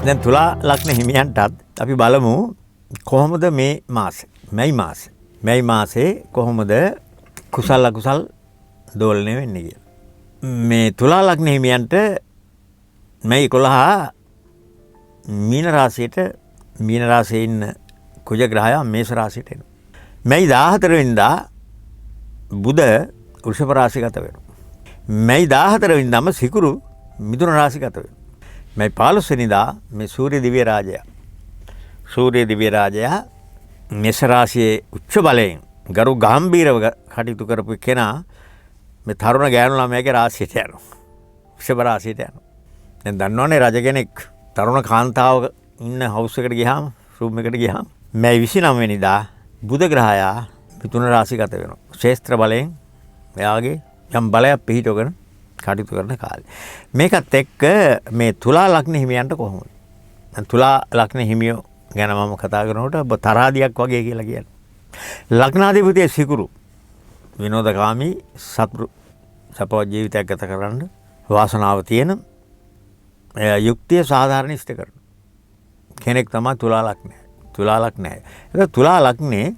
දැන් තුලා ලග්න හිමියන්ටත් අපි බලමු කොහොමද මේ මාසේ මැයි මාසේ කොහොමද කුසල අකුසල් දෝලණය වෙන්නේ කියලා. මේ තුලා ලග්න හිමියන්ට මැයි 11 මීන රාශියේ ඉන්න කුජ ග්‍රහයා මේෂ රාශියට එනවා. මැයි 14 වෙනිදා බුධ වෘෂභ රාශිගත වෙනවා. මැයි 14 වෙනිදාම සිකුරු මිථුන රාශිගත වෙනවා. මැයි 15 වෙනිදා මේ සූර්ය දිව්‍ය රාජයා මේෂ රාශියේ උච්ච බලයෙන් ගරු ගැඹීරව කටයුතු කරපු කෙනා මේ තරුණ ගෑනු ළමයාගේ රාශියට යනවා. වෘෂභ රාශියට යනවා. දැන් දන්නවනේ රජ කෙනෙක් තරුණ කාන්තාවක ඉන්න හවුස් එකට ගියාම රූම් එකට ගියාම මැයි 29 වෙනිදා බුධ ග්‍රහයා මිථුන රාශිගත වෙනවා. ශේස්ත්‍ර බලයෙන් එයාගේ යම් බලයක් පිහිටවගෙන කටයුතු කරන කාලේ. මේකත් එක්ක මේ තුලා ලග්න හිමියන්ට කොහොමද? දැන් තුලා ලග්න හිමියෝ ගැන මම කතා කරනකොට ඔබ තරාදියක් වගේ කියලා කියන්නේ. ලග්නාධිපතිය සිකුරු විනෝදකාමී සපවත් ජීවිතයක් ගත කරන්න වාසනාව තියෙන යුක්තිය සාධාරණ ඉෂ්ට කරන කෙනෙක් තමයි තුලා ලග්නය. ඒක තුලා ලග්නේ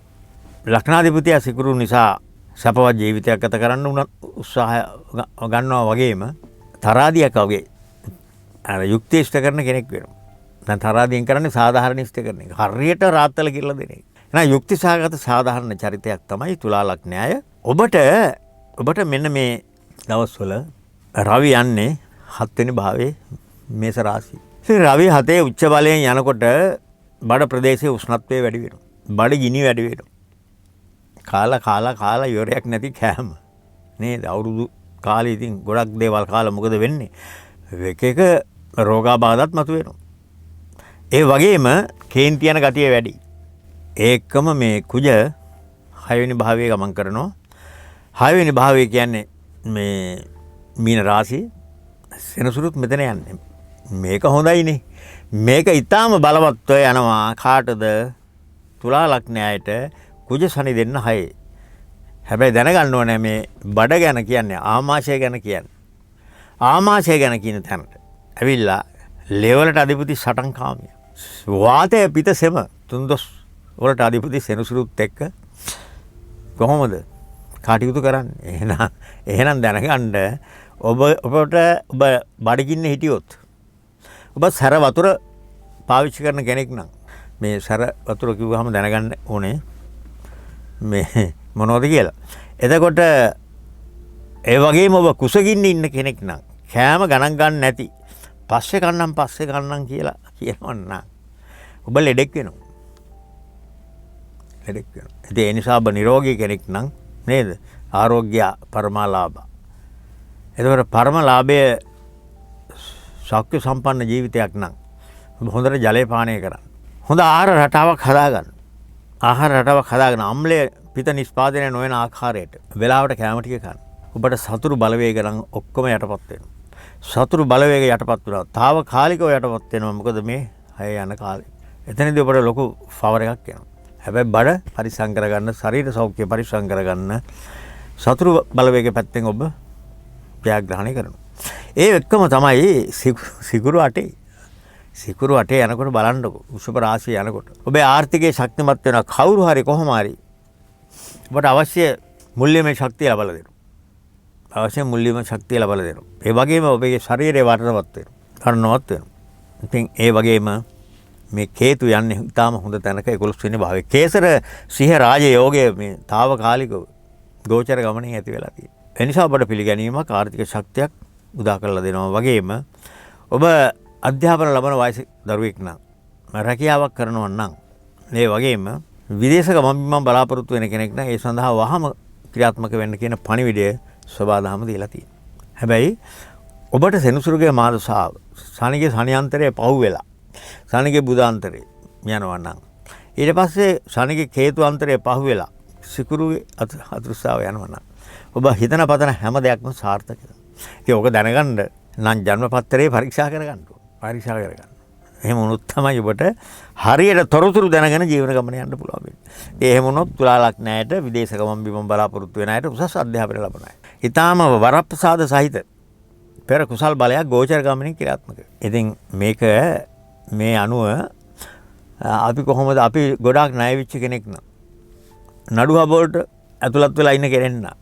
ලග්නාධිපතිය සිකුරු නිසා සපවත් ජීවිතයක් ගත කරන්න උත්සාහ ගන්නවා වගේම තරාදියක් වගේ අර යුක්තිය ඉෂ්ට කරන කෙනෙක් වෙනවා. දැන් තරාදියෙන් කරන්නේ සාධාරණ ඉෂ්ට කරන එක. හරියට රාත්තල කියලා දෙන එක. එහෙනම් යුක්ති සහගත සාධාරණ චරිතයක් තමයි තුලා ලග්නය. ඔබට මෙන්න මේ දවස්වල රවි යන්නේ 7 වෙනි භාවයේ මේෂ රාශිය. ඉතින් රවි 7 උච්ච බලයෙන් යනකොට බඩ ප්‍රදේශයේ උෂ්ණත්වය වැඩි වෙනවා. බඩ ගිනි වැඩි වෙනවා. කාලා ඉවරයක් නැති කෑම නේද? අවුරුදු කාලේ ඉතින් ගොඩක් දේවල් කාලා මොකද වෙන්නේ? එක එක රෝගාබාධත් මතුවෙනවා. ඒ වගේම කේන්ති යන ගතිය වැඩි. ඒකම මේ කුජ 6 වෙනි භාවයේ ගමන් කරනවා. 6 වෙනි භාවය කියන්නේ මේ මීන රාශිය. සෙනසුරුත් මෙතන යන්නේ. මේක හොඳයිනේ. මේක ඊටාම බලවත්ව යනවා කාටද? තුලා ලග්නයට කුජ සනි දෙන්න 6. හැබැයි දැනගන්න ඕනේ මේ බඩ ගැන කියන්නේ ආමාශය ගැන කියන්නේ. ආමාශය ගැන කියන තැනට ඇවිල්ලා ලෙවලට අධිපති සටන්කාමිය. වාතය පිත සෙම තුන්දොස් වලට අධිපති සෙනසුරුත් එක්ක කොහොමද කටයුතු කරන්නේ? එහෙනම් දැනගන්න ඔබට බඩගින්නේ හිටියොත් ඔබ සැර වතුර පාවිච්චි කරන කෙනෙක් නම් මේ සැර වතුර කිව්වහම දැනගන්න ඕනේ මේ මොනවද කියලා. එතකොට ඒ වගේම ඔබ කුසගින්නේ ඉන්න කෙනෙක් නම් කෑම ගණන් ගන්න නැති පස්සේ කන්නම් කියලා කියනවන්න ඔබ ලෙඩෙක් වෙනවා. ඉතින් ඒ නිසා ඔබ නිරෝගී කෙනෙක් නම් නේද? ආරෝග්‍ය පරමාලාභ. එතකොට පරමලාභය ශක්ති සම්පන්න ජීවිතයක් නම් ඔබ හොඳට ජලය පානය කරන්න. හොඳ ආහාර රටාවක් හදාගෙන අම්ලය පිත නිෂ්පාදනය නොවන ආකාරයට වෙලාවට කැම ටික කන්න. ඔබට සතුරු බලවේග නම් ඔක්කොම යටපත් වෙනවා. සතුරු බලවේග යටපත් වෙනවා. తాවකාලිකව යටපත් වෙනවා. මොකද මේ 6 යන කාලේ. එතනදී ඔබට ලොකු ෆවර් එකක් එනවා. හැබැයි බඩ පරිස්සම් කරගන්න, ශරීර සෞඛ්‍ය පරිස්සම් කරගන්න සතුරු බලවේග පැත්තෙන් ඔබ ජයග්‍රහණය කරනවා. ඒ එක්කම තමයි සිකුරු 8. සිකුරු 8 යනකොට බලන්නකො වෘෂභ රාශිය යනකොට ඔබේ ආර්ථිකයේ ශක්තිමත් වෙනවා. කවුරු හරි කොහොම හරි ඔබට අවශ්‍ය මුල්‍යමය ශක්තිය ලබා දෙනවා. ඒ වගේම ඔබේ ශරීරය වර්ධනවත් වෙනවා. ඉතින් ඒ වගේම මේ කේතු යන්නේ ඉතාම හොඳ තැනක 11 වෙනි භාවයේ. කේසර සිංහ රාජ යෝගයේ මේ తాවකාලිකව ගෝචර ගමනේ ඇති වෙලා තියෙනවා. ඒ නිසා ඔබට පිළිගැනීමක් ආර්ථික ශක්තියක් උදා කරලා දෙනවා. වගේම ඔබ අධ්‍යාපන ලබන වයසේ දරුවෙක් නම් රැකියාවක් කරනවා නම් ඒ වගේම විදේශ ගමන් බලාපොරොත්තු වෙන කෙනෙක් නම් ඒ සඳහා වහම ක්‍රියාත්මක වෙන්න කියන පණිවිඩය සබාදහම දීලා තියෙනවා. හැබැයි ඔබට සෙනසුරුගේ මාදසාව සනිගේ සනියන්තරය පහුවෙලා සනිගේ බුදාන්තරය යනවා නම් ඊට පස්සේ සනිගේ කේතු අන්තරය පහුවෙලා සිකුරුගේ අතුරුසාව යනවා නම් ඔබ හිතන පතන හැම දෙයක්ම සාර්ථක වෙනවා. ඉතින් ඔක දැනගන්න නම් ජන්මපත්‍රයේ පරීක්ෂා කරගන්න. එහෙම වුණොත් තමයි ඔබට හරියට තොරතුරු දැනගෙන ජීවන ගමන යන්න පුළුවන් වෙන්නේ. එහෙම වුණොත් තුලා ලග්නයට විදේශ ගමන් බිමන් බලාපොරොත්තු වෙන අයට උසස් අධ්‍යාපනය ලබන අය. ඊටාම වරප්‍රසාද සහිත පෙර කුසල් බලයක් ගෝචර ගමනින් ක්‍රියාත්මක. ඉතින් මේක මේ අනුව අපි කොහොමද අපි ගොඩාක් ණය වෙච්ච කෙනෙක් නම් නඩු හබවලට ඇතුළත් වෙලා ඉන්න කෙනෙක් නම්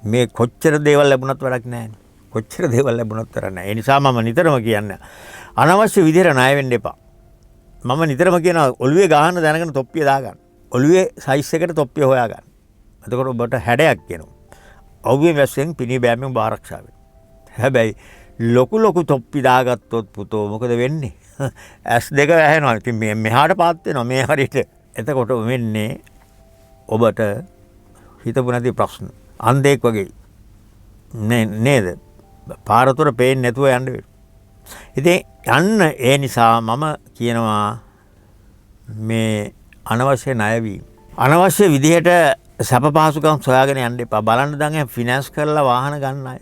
මේ කොච්චර දේවල් ලැබුණත් වැඩක් නැහැ. කොච්චර දේවල් ලැබුණත් වැඩක් නැහැ. ඒ නිසා මම නිතරම කියන්නේ අනවශ්‍ය විදිහට ණය වෙන්න එපා. මම නිතරම කියනවා ඔළුවේ ගහන්න දැනගෙන තොප්පිය දාගන්න. ඔළුවේ සයිස් එකට තොප්පිය හොයාගන්න. එතකොට ඔබට හැඩයක් එනවා. ඔබේ වැස්සෙන් පිණි බෑමෙන් ආරක්ෂා වෙනවා. හැබැයි ලොකු තොප්පි දාගත්තොත් පුතෝ මොකද වෙන්නේ? ඇස් දෙක වැහෙනවා. ඉතින් මේ මෙහාට පාත් වෙනවා මේ හරියට. එතකොට වෙන්නේ ඔබට හිතපු නැති ප්‍රශ්න. අන්ධෙක් වගේ නේද? පාරතොර පේන්නේ නැතුව යන්න වෙනවා. ඉතින් යන්න ඒ නිසා මම කියනවා මේ අනවශ්‍ය ණය වීම. අනවශ්‍ය විදිහට සැප පහසුකම් සොයාගෙන යන්න එපා. බලන්න දැන් ෆිනෑන්ස් කරලා වාහන ගන්න අය.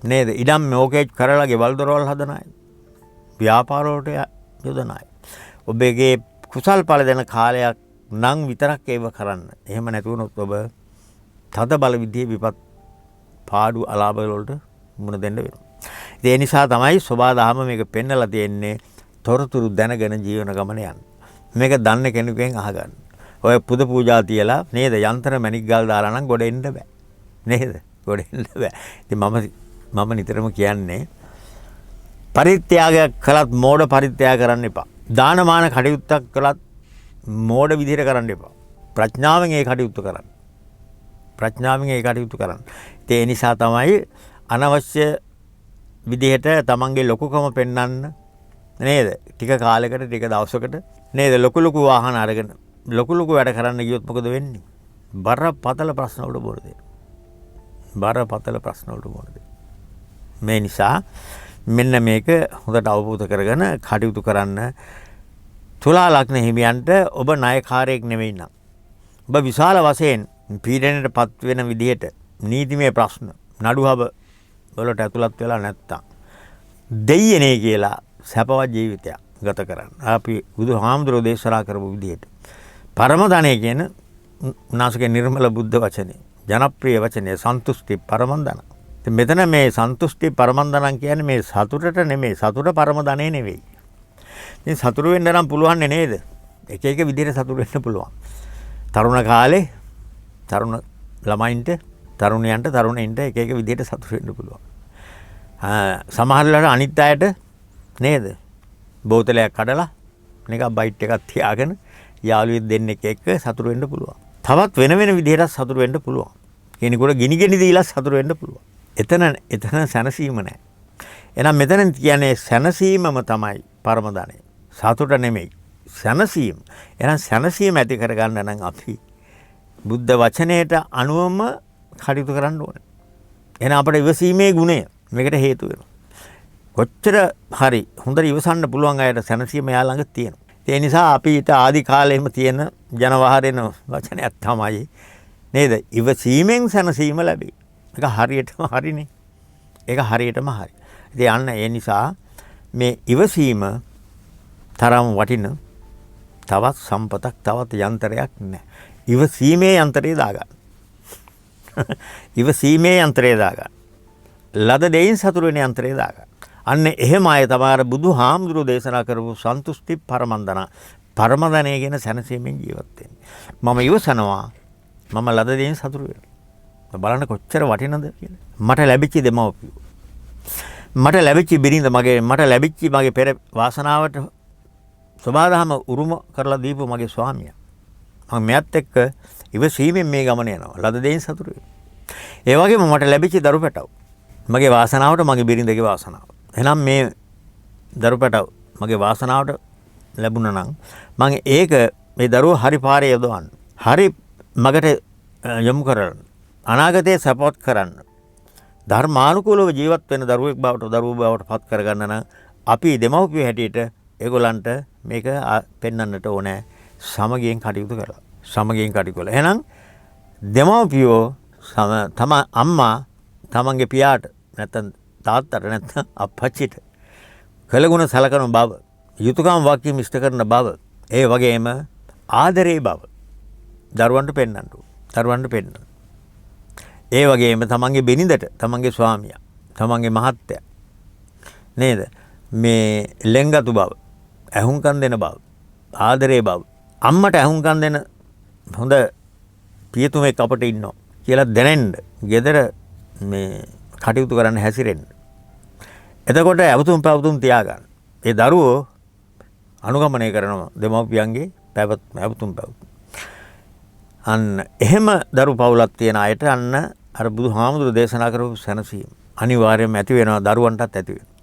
නේද? ඉඩම් මෝකේජ් කරලා ගෙවල් දොරවල් හදන අය. ව්‍යාපාර වලට යොදන අය. ඔබගේ කුසල් ඵල දෙන කාලයක් නම් විතරක් ඒව කරන්න. එහෙම නැති වුණොත් ඔබ තද බල විදිහේ විපත් පාඩු අලාභ වලට මුහුණ දෙන්න වෙනවා. ඒ නිසා තමයි සෝබා දහම මේක පෙන්නලා තියෙන්නේ තොරතුරු දැනගෙන ජීවන ගමන යන්න. මේක දන්න කෙනෙකුෙන් අහගන්න. ඔය පුද පූජා තියලා නේද යන්ත්‍ර මැණික් ගල් දාලා නම් ගොඩ එන්න බෑ. නේද? ගොඩ එන්න බෑ. ඉතින් මම නිතරම කියන්නේ පරිත්‍යාගයක් කළත් මෝඩ පරිත්‍යාග කරන්න එපා. දානමාන කටයුත්තක් කළත් මෝඩ විදිහට කරන්න එපා. ප්‍රඥාවෙන් ඒ කටයුතු කරන්න. ප්‍රඥාවෙන් ඒ කටයුතු කරන්න. ඒ නිසා තමයි අනවශ්‍ය විදිහට තමන්ගේ ලොකුකම පෙන්වන්න නේද? ටික කාලයකට ටික දවසකට නේද ලොකු වාහන අරගෙන ලොකු වැඩ කරන්න ගියොත් මොකද වෙන්නේ? බරපතල ප්‍රශ්න වලට බොර දෙනවා. බරපතල ප්‍රශ්න වලට බොර දෙනවා. මේ නිසා මෙන්න මේක හොඳට අවබෝධ කරගෙන කටයුතු කරන්න. තුලා ලග්න හිමියන්ට ඔබ ණයකාරයෙක් නෙවෙයි නම් ඔබ විශාල වශයෙන් පීඩනයටපත් වෙන විදිහට නීතිමය ප්‍රශ්න නඩුහබ වලට ඇතුළත් වෙලා නැත්තම් දෙයියනේ කියලා සැපවත් ජීවිතයක් ගත කරන්න. අපි බුදුහාමුදුරෝ දේශනා කරපු විදිහට පරම ධනය කියන උන්වහන්සේගේ නිර්මල බුද්ධ වචනේ ජනප්‍රිය වචනේ සන්තුෂ්ටි පරම ධන. ඉතින් මෙතන මේ සන්තුෂ්ටි පරම ධනන් කියන්නේ මේ සතුටට නෙමෙයි. සතුට පරම ධනෙ නෙවෙයි. ඉතින් සතුට වෙන්න නම් පුළුවන් නේද? එක විදිහට සතුට වෙන්න පුළුවන්. තරුණ කාලේ තරුණ ළමයින්ට තරුණයින්ට එක විදිහට සතුට වෙන්න පුළුවන්. සමහරවිට අනිත් අයට නේද? බෝතලයක් කඩලා නිකන් බයිට් එකක් තියාගෙන යාළුවෙක් දෙන්නෙක් එක්ක සතුට වෙන්න පුළුවන්. තවත් වෙන විදිහට සතුට වෙන්න පුළුවන්. කෙනෙකුට ගිනි දීලා සතුට වෙන්න පුළුවන්. එතන සැනසීම නැහැ. එහෙනම් මෙතන කියන්නේ සැනසීමම තමයි පරම ධනය. සතුට නෙමෙයි. සැනසීම. එහෙනම් සැනසීම ඇති කරගන්න නම් අපි බුද්ධ වචනයට අනුවම කටයුතු කරන්න ඕනේ. එහෙනම් අපේ ඉවසීමේ ගුණය මේකට හේතු වෙනවා. කොච්චර හරි හොඳට ඉවසන්න පුළුවන් අයට සැනසීම යා ළඟ තියෙනවා. ඒ නිසා අපිට ආදි කාලෙම තියෙන ජනවහරෙන වචනයක් තමයි නේද? ඉවසීමෙන් සැනසීම ලැබේ. ඒක හරියටම හරිනේ. ඒක හරියටම හරි. ඉතින් අන්න ඒ නිසා මේ ඉවසීම තරම් වටින තවත් සම්පතක් තවත් යන්ත්‍රයක් නැහැ. ඉවසීමේ යන්ත්‍රය දාගන්න. ඉවසීමේ යන්ත්‍රය දාගන්න. ලද දෙයින් සතුරු වෙන යන්ත්‍රය දාගන්න. අන්න එහෙම අය තමයි බුදුහාමුදුරුවෝ දේශනා කරපු සන්තුෂ්ටි පරමන්දන පරමදනය කියන සැනසීමෙන් ජීවත් වෙන්නේ. මම ඉවසනවා. මම ලද දෙයින් සතුරු වෙනවා. බලන්න කොච්චර වටිනද කියලා. මට ලැබිච්ච දෙමව්පියෝ. මට ලැබිච්ච බිරිඳ මට ලැබිච්ච මගේ පෙර වාසනාවට සබාදහම උරුම කරලා දීපු මගේ ස්වාමියා. මම මෙයත් එක්ක ඉවසීමෙන් මේ ගමන යනවා. ලද දෙයින් සතුරු වෙනවා. ඒ වගේම මට ලැබිච්ච දරු පැටව. මගේ වාසනාවට මගේ බිරිඳගේ වාසනාව. එහෙනම් මේ දරු පැටව මගේ වාසනාවට ලැබුණා නම් මම ඒක මේ දරුවෝ හරි පාරේ යොදවන්න. හරි මගට යොමු කරන්න. අනාගතයේ සපෝට් කරන්න. ධර්මානුකූලව ජීවත් වෙන දරුවෙක් බවට පත් කරගන්න නම් අපි දෙමව්පියෝ හැටියට ඒගොල්ලන්ට මේක පෙන්වන්නට ඕනේ සමගියෙන් කටයුතු කරලා. සමගියෙන් කටයුතු කළා. එහෙනම් දෙමව්පියෝ තම අම්මා තමන්ගේ පියාට නැත්නම් තාත්තට නැත්නම් අප්පච්චිට කළගුණ සලකන බව, යුතුයකම් වාක්‍යම් ඉෂ්ට කරන බව, ඒ වගේම ආදරේ බව දරුවන්ට පෙන්වන්න. ඒ වගේම තමන්ගේ බිරිඳට, තමන්ගේ ස්වාමියා, තමන්ගේ මහත්තයා නේද? මේ ලෙන්ගතු බව, ඇහුම්කන් දෙන බව, ආදරේ බව, අම්මට ඇහුම්කන් දෙන හොඳ පියතුමෙක් අපට ඉන්නවා කියලා දැනෙන්න, ගෙදර මේ කටයුතු කරන්න හැසිරෙන්න. එතකොට ඇවතුම් පැවතුම් තියාගන්න. ඒ දරුවෝ අනුගමනය කරනවා දෙමව්පියන්ගේ ඇවතුම් පැවතුම්. අන්න එහෙම දරු පවුලක් තියෙන අයට අන්න අර බුදුහාමුදුරු දේශනා කරපු සැනසීම අනිවාර්යයෙන්ම ඇති වෙනවා, දරුවන්ටත් ඇති වෙනවා.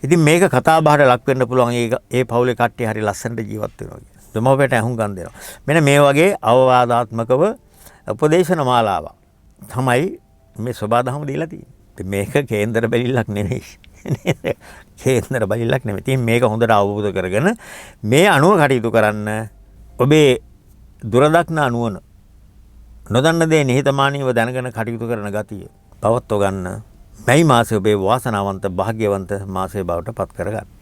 ඉතින් මේක කතා බහට ලක් වෙන්න පුළුවන් ඒ පවුලේ කට්ටිය හරි ලස්සනට ජීවත් වෙනවා කියන. දෙමව්පියට ඇහුම්කන් දෙනවා. මෙන්න මේ වගේ අවවාදාත්මකව උපදේශන මාලාවක් තමයි මේ සබාදහම දීලා තියෙන්නේ. මේක කේන්දර බැලිල්ලක් නෙමෙයි. කේන්දර බැලිල්ලක් නෙමෙයි. ඉතින් මේක හොඳට අවබෝධ කරගෙන මේ අනුව කටයුතු කරන්න ඔබේ දුරදක්න නුවණ නොදන්න දේ නිහතමානීව දැනගෙන කටයුතු කරන ගතිය පවත්ව ගන්න. මේ මාසය ඔබේ වාසනාවන්ත භාග්‍යවන්ත මාසය බවට පත් කරගන්න.